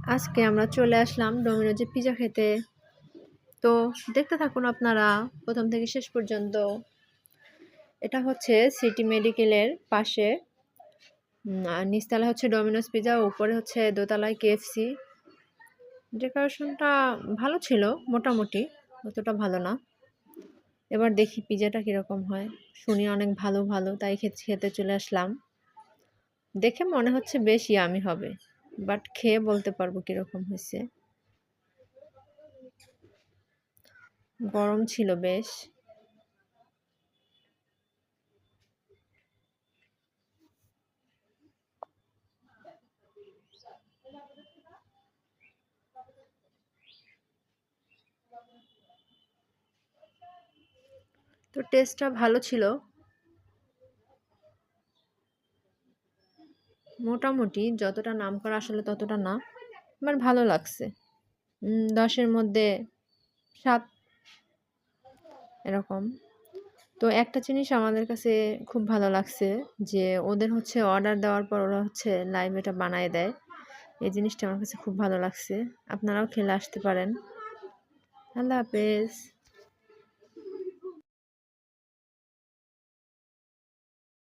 আজকে আমরা চলে আসলাম ডোমিনোজে পিজা খেতে। তো দেখতে থাকুন আপনারা প্রথম থেকে শেষ পর্যন্ত। এটা হচ্ছে সিটি মেডিকেলের পাশে। আর নিচতলা হচ্ছে ডোমিনোজ পিজা, উপরে হচ্ছে দোতলায় কেএফসি। ডেকোরেশনটা ভালো ছিল, মোটামুটি, অতটা ভালো না। এবার দেখি পিজাটা কীরকম হয়। শুনি অনেক ভালো ভালো, তাই খেতে চলে আসলাম। দেখে মনে হচ্ছে বেশ ইয়ামি হবে, বাট খেয়ে বলতে পারবো কীরকম হয়েছে। গরম ছিল বেশ। তো টেস্টটা ভালো ছিল, মোটামুটি। যতটা নাম করা আসলে ততটা না, আমার ভালো লাগছে। 10-এর মধ্যে 7 এরকম। তো একটা জিনিস আমাদের কাছে খুব ভালো লাগছে, যে ওদের হচ্ছে অর্ডার দেওয়ার পর ওরা হচ্ছে লাইভ এটা বানায় দেয়। এই জিনিসটা আমার কাছে খুব ভালো লাগছে। আপনারাও খেলে আসতে পারেন। আল্লাহ হাফেজ।